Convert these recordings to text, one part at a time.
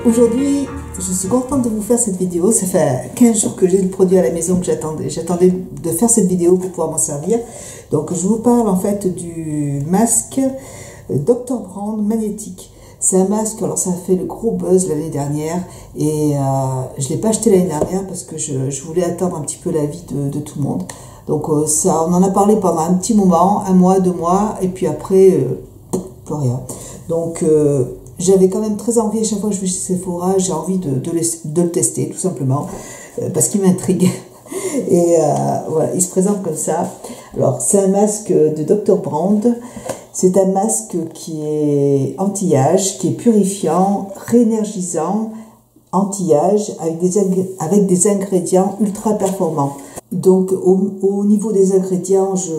Aujourd'hui, je suis contente de vous faire cette vidéo. Ça fait 15 jours que j'ai le produit à la maison que j'attendais. J'attendais de faire cette vidéo pour pouvoir m'en servir. Donc, je vous parle en fait du masque Dr. Brand magnétique. C'est un masque, alors ça a fait le gros buzz l'année dernière et je ne l'ai pas acheté l'année dernière parce que je voulais attendre un petit peu l'avis de tout le monde. Donc, ça, on en a parlé pendant un petit moment, 1 mois, 2 mois, et puis après, plus rien. Donc, j'avais quand même très envie, à chaque fois que je vais chez Sephora, j'ai envie de le tester, tout simplement, parce qu'il m'intrigue. Et voilà, il se présente comme ça. Alors, c'est un masque de Dr. Brand. C'est un masque qui est anti-âge, qui est purifiant, réénergisant, anti-âge, avec des ingrédients ultra performants. Donc, au niveau des ingrédients, je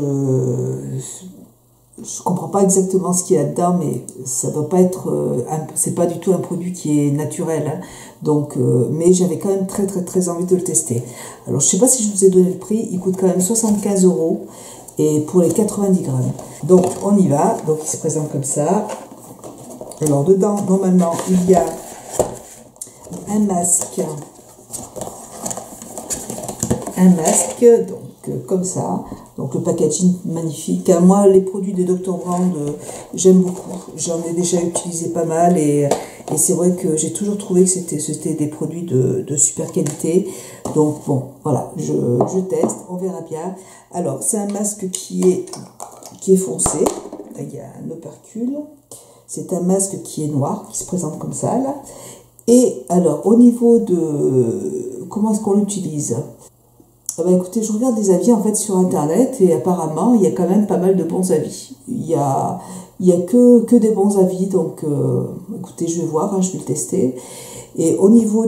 comprends pas exactement ce qu'il y a dedans, mais ça doit pas être, c'est pas du tout un produit qui est naturel, hein. Donc, mais j'avais quand même très envie de le tester. Alors, je sais pas si je vous ai donné le prix, il coûte quand même 75 € et pour les 90 grammes. Donc, on y va. Donc, il se présente comme ça. Alors, dedans, normalement, il y a un masque, donc comme ça. Donc le packaging magnifique. Moi, les produits de Dr. Brand, j'aime beaucoup. J'en ai déjà utilisé pas mal et c'est vrai que j'ai toujours trouvé que c'était des produits de super qualité. Donc bon, voilà, je teste, on verra bien. Alors, c'est un masque qui est foncé. Il y a un opercule. C'est un masque qui est noir, qui se présente comme ça, là. Et alors, au niveau de comment est-ce qu'on l'utilise? Écoutez, je regarde des avis en fait sur internet et apparemment il y a quand même pas mal de bons avis. Il y a que des bons avis, donc écoutez, je vais voir, hein, je vais le tester. Et au niveau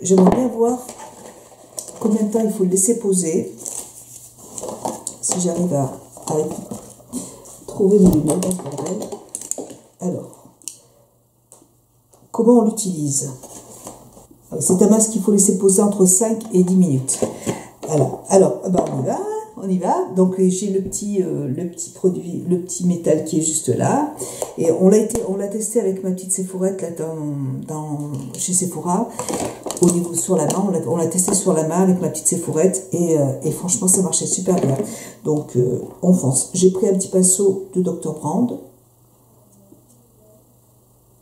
j'aimerais bien voir combien de temps il faut le laisser poser. Si j'arrive à trouver mes lunettes. Alors, comment on l'utilise? C'est un masque qu'il faut laisser poser entre 5 et 10 minutes. Alors, on y va. Donc j'ai le petit produit, le petit métal qui est juste là. Et on l'a testé avec ma petite Sephorette là chez Sephora. Au niveau sur la main, on l'a testé sur la main avec ma petite Sephorette et franchement ça marchait super bien. Donc on fonce. J'ai pris un petit pinceau de Dr. Brand.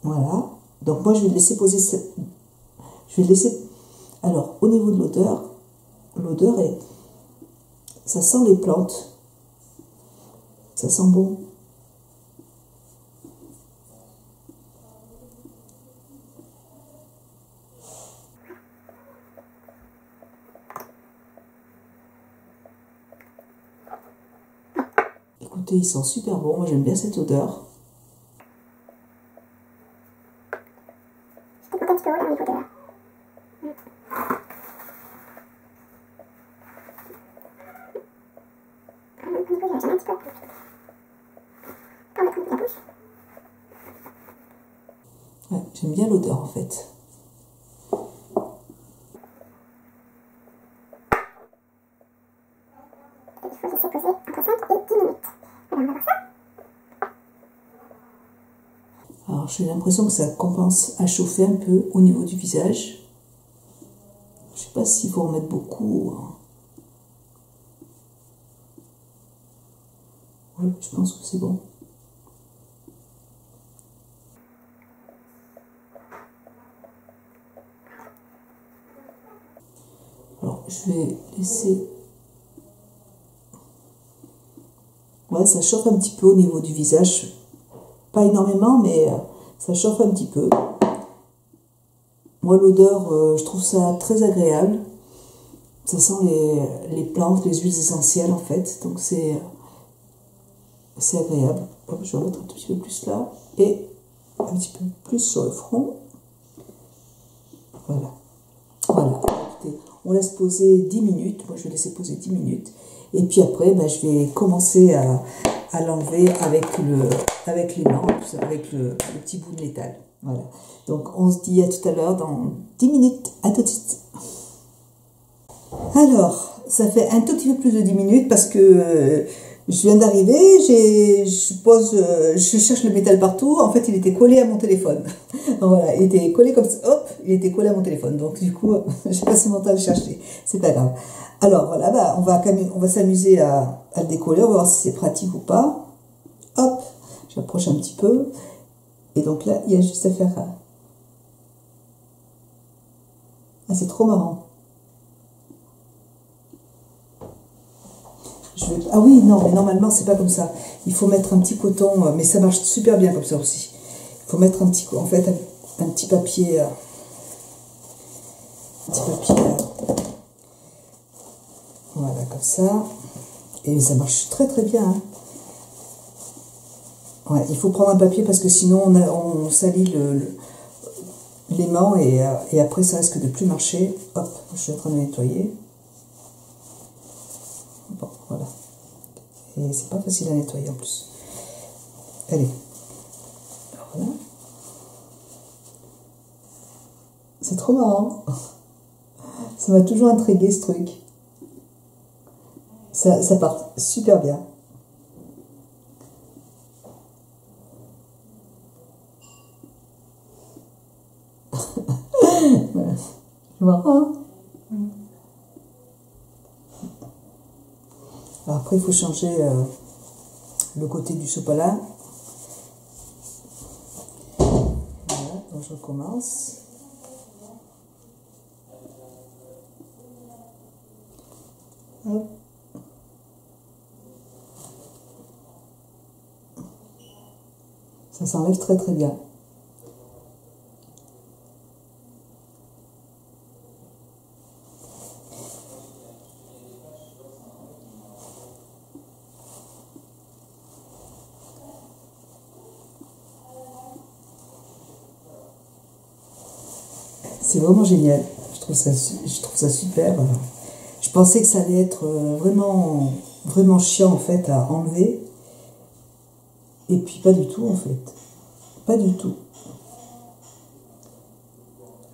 Voilà. Donc moi je vais le laisser poser. Alors au niveau de l'odeur. L'odeur est... Ça sent les plantes. Ça sent bon. Écoutez, il sent super bon. Moi, j'aime bien cette odeur. Ouais, j'aime bien l'odeur en fait. Il faut laisser poser entre 5 et 10 minutes. Alors on va voir ça. Alors j'ai l'impression que ça commence à chauffer un peu au niveau du visage. Je sais pas s'il faut en mettre beaucoup. Oui, je pense que c'est bon. Alors, je vais laisser... Ouais, ça chauffe un petit peu au niveau du visage. Pas énormément, mais ça chauffe un petit peu. Moi, l'odeur, je trouve ça très agréable. Ça sent les plantes, les huiles essentielles, en fait. Donc, c'est agréable. Hop, je vais mettre un tout petit peu plus là. Et un petit peu plus sur le front. Voilà. Voilà. Écoutez, on laisse poser 10 minutes. Moi, je vais laisser poser 10 minutes. Et puis après, je vais commencer à l'enlever avec les mains, avec le petit bout de métal. Voilà. Donc, on se dit à tout à l'heure dans 10 minutes. À tout de suite. Alors, ça fait un tout petit peu plus de 10 minutes parce que Je viens d'arriver, je cherche le métal partout. En fait, il était collé à mon téléphone. Voilà, il était collé comme ça. Hop, il était collé à mon téléphone. Donc, du coup, j'ai passé mon temps à le chercher. C'est pas grave. Alors, voilà, bah, on va s'amuser à le décoller. On va voir si c'est pratique ou pas. Hop, j'approche un petit peu. Et donc là, il y a juste à faire... Ah, c'est trop marrant. Ah oui, non, mais normalement, c'est pas comme ça. Il faut mettre un petit coton, mais ça marche super bien comme ça aussi. Il faut mettre en fait, un petit papier... voilà, comme ça. Et ça marche très très bien. Hein. Ouais, il faut prendre un papier parce que sinon on salit l'aimant et après ça risque de plus marcher. Hop, je suis en train de nettoyer. Bon, voilà. Et c'est pas facile à nettoyer en plus. Allez. Voilà. C'est trop marrant. Ça m'a toujours intrigué ce truc. Ça part super bien. C'est marrant, hein? Alors après, il faut changer le côté du sopalin. Voilà, donc je recommence. Hop. Ça s'enlève très très bien. C'est vraiment génial. Je trouve ça super. Je pensais que ça allait être vraiment chiant en fait à enlever. Et puis pas du tout en fait. Pas du tout.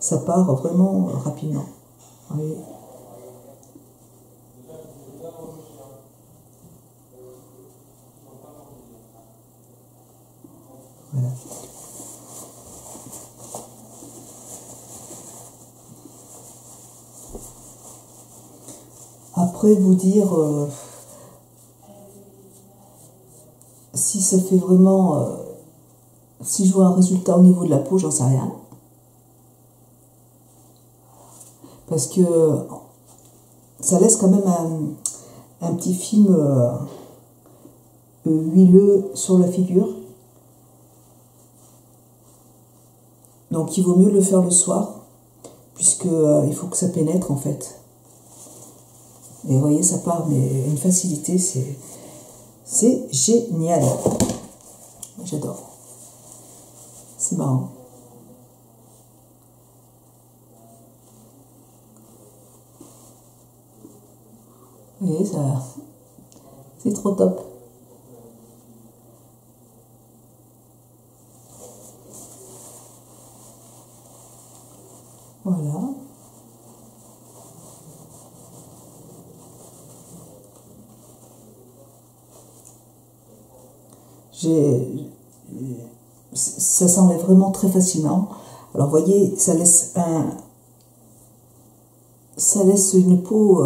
Ça part vraiment rapidement. Oui. Voilà. Après vous dire si ça fait vraiment si je vois un résultat au niveau de la peau, j'en sais rien. Parce que ça laisse quand même un petit film huileux sur la figure. Donc il vaut mieux le faire le soir, puisque il faut que ça pénètre en fait. Et vous voyez, ça part, mais une facilité, c'est génial. J'adore. C'est marrant. Vous voyez, ça, c'est trop top. Voilà. Ça s'enlève vraiment très facilement. Alors vous voyez, ça laisse une peau,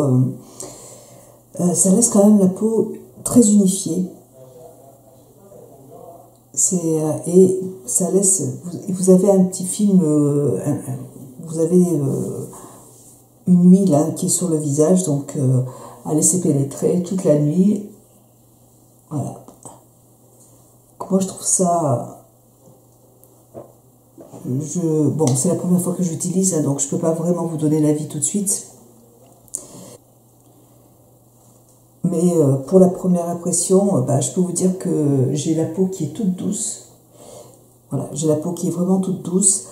ça laisse quand même la peau très unifiée. Et ça laisse, vous avez un petit film, vous avez une huile hein, qui est sur le visage, donc à laisser pénétrer toute la nuit. Voilà. Moi je trouve ça... Bon, c'est la première fois que j'utilise, hein, donc je ne peux pas vraiment vous donner l'avis tout de suite. Mais pour la première impression, je peux vous dire que j'ai la peau qui est toute douce. Voilà, j'ai la peau qui est vraiment toute douce.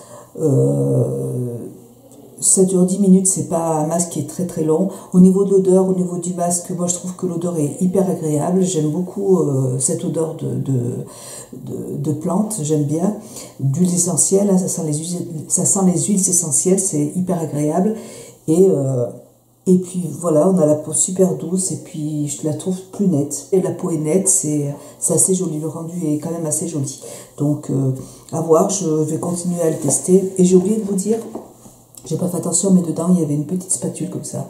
Ça dure 10 minutes, c'est pas un masque qui est très très long. Au niveau de l'odeur, au niveau du masque, moi je trouve que l'odeur est hyper agréable. J'aime beaucoup cette odeur de plantes, j'aime bien. D'huiles essentielles, hein, ça sent les huiles essentielles, c'est hyper agréable. Et Et puis voilà, on a la peau super douce et puis je la trouve plus nette. Et la peau est nette, c'est assez joli, le rendu est quand même assez joli. Donc à voir, je vais continuer à le tester. Et j'ai oublié de vous dire, j'ai pas fait attention, mais dedans il y avait une petite spatule comme ça.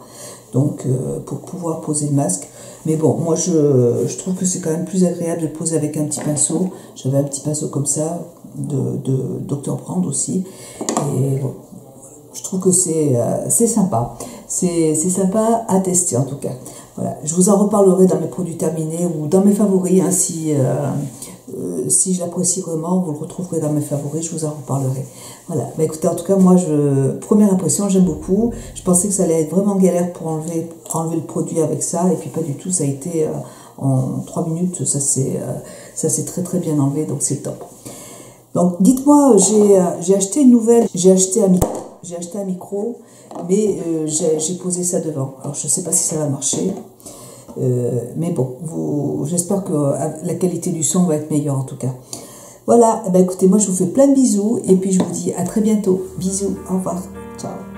Donc pour pouvoir poser le masque. Mais bon, moi je trouve que c'est quand même plus agréable de le poser avec un petit pinceau. J'avais un petit pinceau comme ça, de Dr. Brand aussi. Et bon, je trouve que c'est sympa. C'est sympa à tester en tout cas. Voilà. Je vous en reparlerai dans mes produits terminés ou dans mes favoris. Hein, si je l'apprécie vraiment, vous le retrouverez dans mes favoris, je vous en reparlerai. Voilà. Mais écoutez, en tout cas, moi, première impression, j'aime beaucoup. Je pensais que ça allait être vraiment galère pour enlever le produit avec ça. Et puis pas du tout, ça a été en 3 minutes, ça s'est très très bien enlevé, donc c'est top. Donc dites-moi, j'ai acheté une nouvelle, j'ai acheté un micro, mais j'ai posé ça devant. Alors je ne sais pas si ça va marcher, mais bon, j'espère que la qualité du son va être meilleure en tout cas. Voilà, eh ben, écoutez, moi je vous fais plein de bisous et puis je vous dis à très bientôt. Bisous, au revoir, ciao.